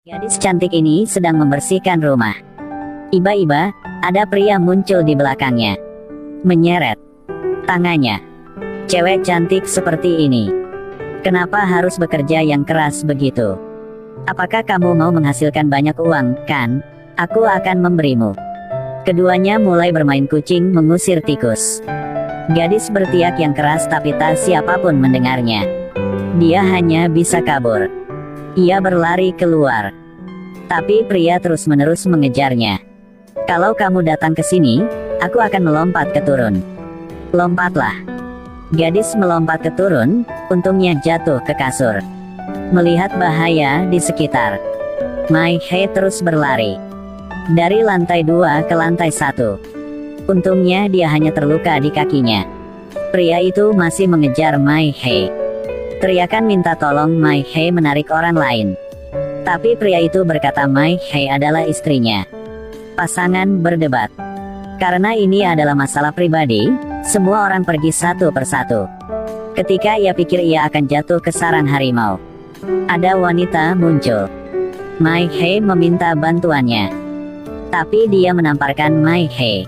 Gadis cantik ini sedang membersihkan rumah. Iba-iba, ada pria muncul di belakangnya. Menyeret tangannya. Cewek cantik seperti ini, kenapa harus bekerja yang keras begitu? Apakah kamu mau menghasilkan banyak uang, kan? Aku akan memberimu. Keduanya mulai bermain kucing mengusir tikus. Gadis berteriak yang keras tapi tak siapapun mendengarnya. Dia hanya bisa kabur. Ia berlari keluar. Tapi pria terus-menerus mengejarnya. Kalau kamu datang ke sini, aku akan melompat ke turun. Lompatlah. Gadis melompat ke turun, untungnya jatuh ke kasur. Melihat bahaya di sekitar, Mai Hei terus berlari. Dari lantai 2 ke lantai 1. Untungnya dia hanya terluka di kakinya. Pria itu masih mengejar Mai Hei. Teriakan minta tolong Mai Hei menarik orang lain. Tapi pria itu berkata Mai Hei adalah istrinya. Pasangan berdebat. Karena ini adalah masalah pribadi, semua orang pergi satu persatu. Ketika ia pikir ia akan jatuh ke sarang harimau, ada wanita muncul. Mai Hei meminta bantuannya. Tapi dia menamparkan Mai Hei,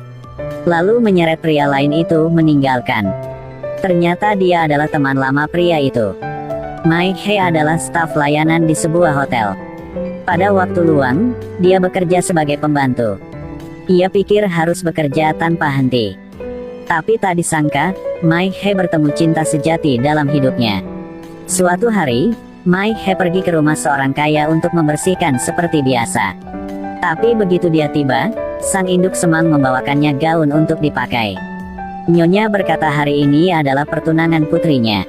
lalu menyeret pria lain itu meninggalkan. Ternyata dia adalah teman lama pria itu. Mai Hei adalah staf layanan di sebuah hotel. Pada waktu luang, dia bekerja sebagai pembantu. Ia pikir harus bekerja tanpa henti. Tapi tak disangka, Mai Hei bertemu cinta sejati dalam hidupnya. Suatu hari, Mai Hei pergi ke rumah seorang kaya untuk membersihkan seperti biasa. Tapi begitu dia tiba, sang induk semang membawakannya gaun untuk dipakai. Nyonya berkata hari ini adalah pertunangan putrinya.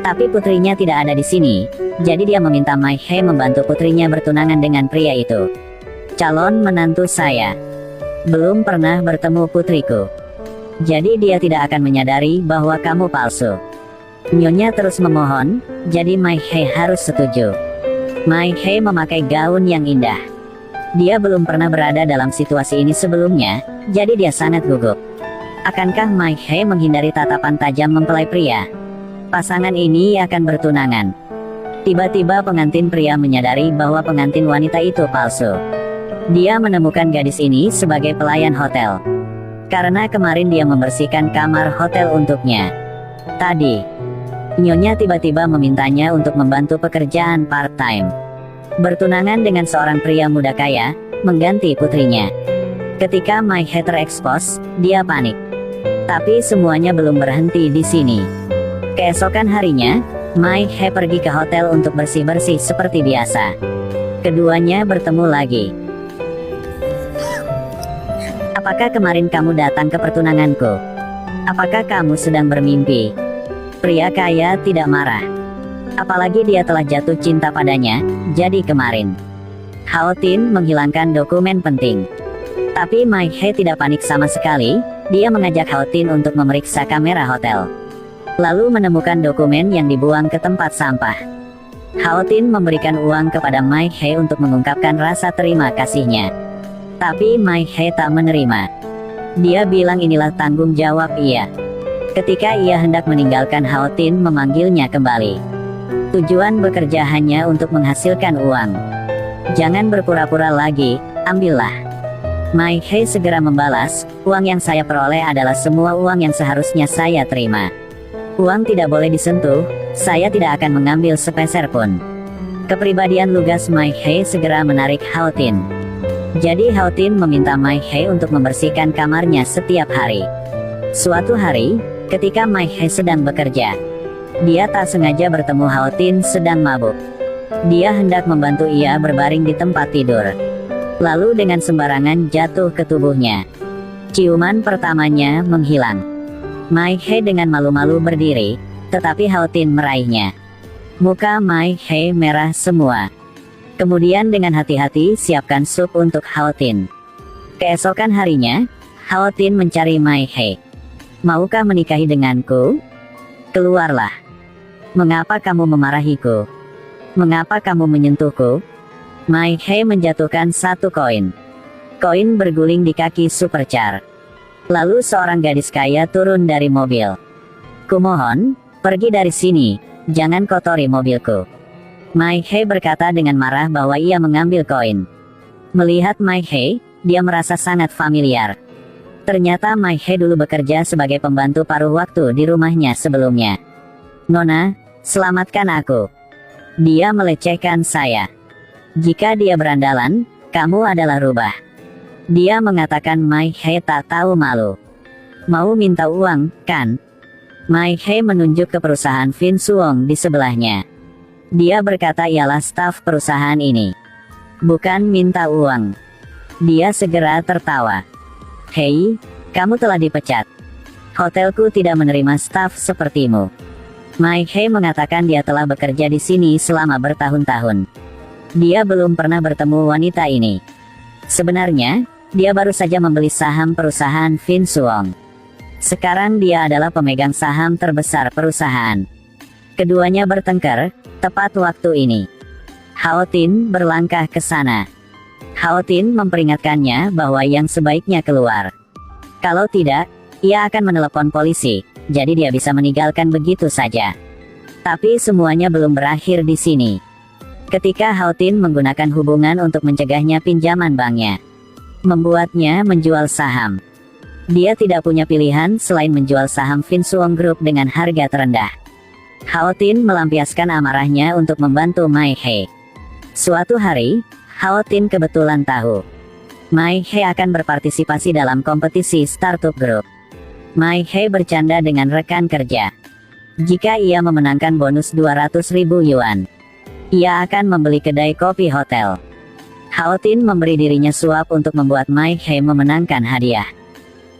Tapi putrinya tidak ada di sini, jadi dia meminta Mai Hei membantu putrinya bertunangan dengan pria itu. Calon menantu saya belum pernah bertemu putriku, jadi dia tidak akan menyadari bahwa kamu palsu. Nyonya terus memohon, jadi Mai Hei harus setuju. Mai Hei memakai gaun yang indah. Dia belum pernah berada dalam situasi ini sebelumnya, jadi dia sangat gugup. Akankah Mai Hei menghindari tatapan tajam mempelai pria? Pasangan ini akan bertunangan. Tiba-tiba pengantin pria menyadari bahwa pengantin wanita itu palsu. Dia menemukan gadis ini sebagai pelayan hotel. Karena kemarin dia membersihkan kamar hotel untuknya. Tadi, Nyonya tiba-tiba memintanya untuk membantu pekerjaan part-time. Bertunangan dengan seorang pria muda kaya, mengganti putrinya. Ketika Mai Hei terekspos, dia panik. Tapi semuanya belum berhenti di sini. Keesokan harinya, Mai Hei pergi ke hotel untuk bersih-bersih seperti biasa. Keduanya bertemu lagi. Apakah kemarin kamu datang ke pertunanganku? Apakah kamu sedang bermimpi? Pria kaya tidak marah. Apalagi dia telah jatuh cinta padanya, jadi kemarin Hao Tin menghilangkan dokumen penting. Tapi Mai Hei tidak panik sama sekali. Dia mengajak Hao Tin untuk memeriksa kamera hotel, lalu menemukan dokumen yang dibuang ke tempat sampah. Hao Tin memberikan uang kepada Mai Hei untuk mengungkapkan rasa terima kasihnya. Tapi Mai Hei tak menerima. Dia bilang inilah tanggung jawab ia. Ketika ia hendak meninggalkan, Hao Tin memanggilnya kembali. Tujuan bekerja hanya untuk menghasilkan uang. Jangan berpura-pura lagi, ambillah. Mai Hei segera membalas, uang yang saya peroleh adalah semua uang yang seharusnya saya terima. Uang tidak boleh disentuh, saya tidak akan mengambil sepeser pun. Kepribadian lugas Mai Hei segera menarik Hao Tin. Jadi Hao Tin meminta Mai Hei untuk membersihkan kamarnya setiap hari. Suatu hari, ketika Mai Hei sedang bekerja, dia tak sengaja bertemu Hao Tin sedang mabuk. Dia hendak membantu ia berbaring di tempat tidur, lalu dengan sembarangan jatuh ke tubuhnya. Ciuman pertamanya menghilang. Mai Hei dengan malu-malu berdiri, tetapi Hao Tin meraihnya. Muka Mai Hei merah semua. Kemudian dengan hati-hati siapkan sup untuk Hao Tin. Keesokan harinya, Hao Tin mencari Mai Hei. Maukah menikahi denganku? Keluarlah. Mengapa kamu memarahiku? Mengapa kamu menyentuhku? Mai Hei menjatuhkan satu koin. Koin berguling di kaki Supercar. Lalu seorang gadis kaya turun dari mobil. Kumohon, pergi dari sini, jangan kotori mobilku. Mai He berkata dengan marah bahwa ia mengambil koin. Melihat Mai He, dia merasa sangat familiar. Ternyata Mai He dulu bekerja sebagai pembantu paruh waktu di rumahnya sebelumnya. Nona, selamatkan aku. Dia melecehkan saya. Jika dia berandalan, kamu adalah rubah. Dia mengatakan Mai He tak tahu malu. Mau minta uang, kan? Mai He menunjuk ke perusahaan Vin Suong di sebelahnya. Dia berkata ialah staf perusahaan ini. Bukan minta uang. Dia segera tertawa. Hei, kamu telah dipecat. Hotelku tidak menerima staf sepertimu. Mai He mengatakan dia telah bekerja di sini selama bertahun-tahun. Dia belum pernah bertemu wanita ini. Sebenarnya, dia baru saja membeli saham perusahaan Vin Suong. Sekarang dia adalah pemegang saham terbesar perusahaan. Keduanya bertengkar, tepat waktu ini. Hao Tin berlangkah ke sana. Hao Tin memperingatkannya bahwa yang sebaiknya keluar. Kalau tidak, ia akan menelepon polisi, jadi dia bisa meninggalkan begitu saja. Tapi semuanya belum berakhir di sini. Ketika Hao Tin menggunakan hubungan untuk mencegahnya pinjaman banknya, membuatnya menjual saham. Dia tidak punya pilihan selain menjual saham Vin Suong Group dengan harga terendah. Hao Tin melampiaskan amarahnya untuk membantu Mai He. Suatu hari, Hao Tin kebetulan tahu Mai He akan berpartisipasi dalam kompetisi startup group. Mai He bercanda dengan rekan kerja. Jika ia memenangkan bonus 200.000 yuan, ia akan membeli kedai kopi hotel. Hao Tin memberi dirinya suap untuk membuat Mai He memenangkan hadiah.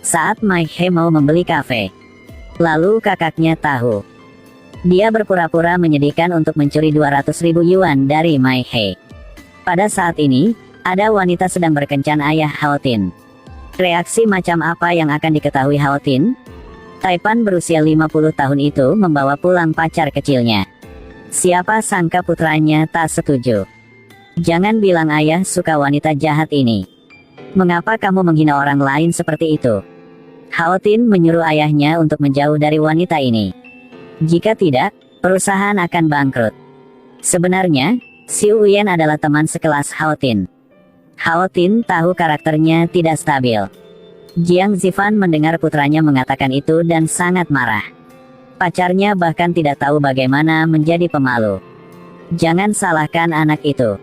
Saat Mai He mau membeli kafe, lalu kakaknya tahu. Dia berpura-pura menyedihkan untuk mencuri 200.000 yuan dari Mai He. Pada saat ini, ada wanita sedang berkencan ayah Hao Tin. Reaksi macam apa yang akan diketahui Hao Tin? Taipan berusia 50 tahun itu membawa pulang pacar kecilnya. Siapa sangka putranya tak setuju. Jangan bilang ayah suka wanita jahat ini. Mengapa kamu menghina orang lain seperti itu? Hao Tin menyuruh ayahnya untuk menjauh dari wanita ini. Jika tidak, perusahaan akan bangkrut. Sebenarnya, Xiu Uyen adalah teman sekelas Hao Tin. Hao Tin tahu karakternya tidak stabil. Jiang Zifan mendengar putranya mengatakan itu dan sangat marah. Pacarnya bahkan tidak tahu bagaimana menjadi pemalu. Jangan salahkan anak itu.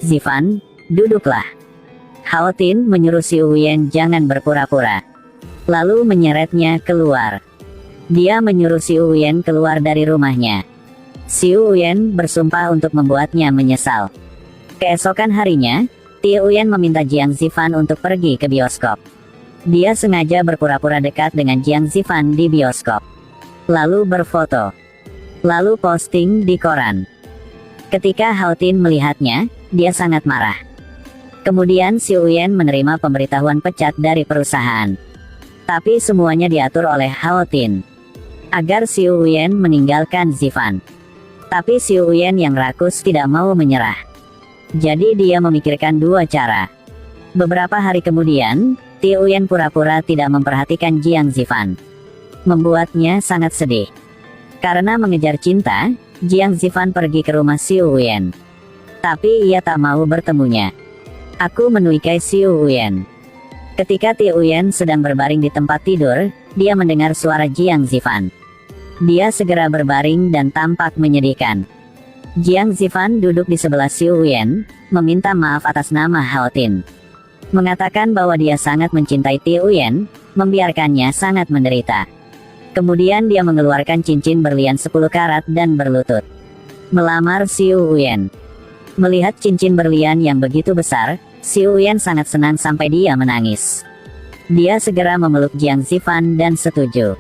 Zifan, duduklah. Hao Tin menyuruh Xiu Uyen jangan berpura-pura. Lalu menyeretnya keluar. Dia menyuruh Xiu Uyen keluar dari rumahnya. Xiu Uyen bersumpah untuk membuatnya menyesal. Keesokan harinya, Xiu Uyen meminta Jiang Zifan untuk pergi ke bioskop. Dia sengaja berpura-pura dekat dengan Jiang Zifan di bioskop. Lalu berfoto. Lalu posting di koran. Ketika Hao Tin melihatnya, dia sangat marah. Kemudian Xiu Uyen menerima pemberitahuan pecat dari perusahaan. Tapi semuanya diatur oleh Hao Tin agar Xiu Uyen meninggalkan Zifan. Tapi Xiu Uyen yang rakus tidak mau menyerah. Jadi dia memikirkan dua cara. Beberapa hari kemudian, Xiu Uyen pura-pura tidak memperhatikan Jiang Zifan. Membuatnya sangat sedih. Karena mengejar cinta, Jiang Zifan pergi ke rumah Xiu Uyen. Tapi ia tak mau bertemunya. Aku menuikai Xiu Uyen. Ketika Xiu Uyen sedang berbaring di tempat tidur, dia mendengar suara Jiang Zifan. Dia segera berbaring dan tampak menyedihkan. Jiang Zifan duduk di sebelah Xiu Uyen, meminta maaf atas nama Hao Tin. Mengatakan bahwa dia sangat mencintai Xiu Uyen, membiarkannya sangat menderita. Kemudian dia mengeluarkan cincin berlian 10 karat dan berlutut. Melamar Xiu Uyen. Melihat cincin berlian yang begitu besar, Xiu Uyen sangat senang sampai dia menangis. Dia segera memeluk Jiang Zifan dan setuju.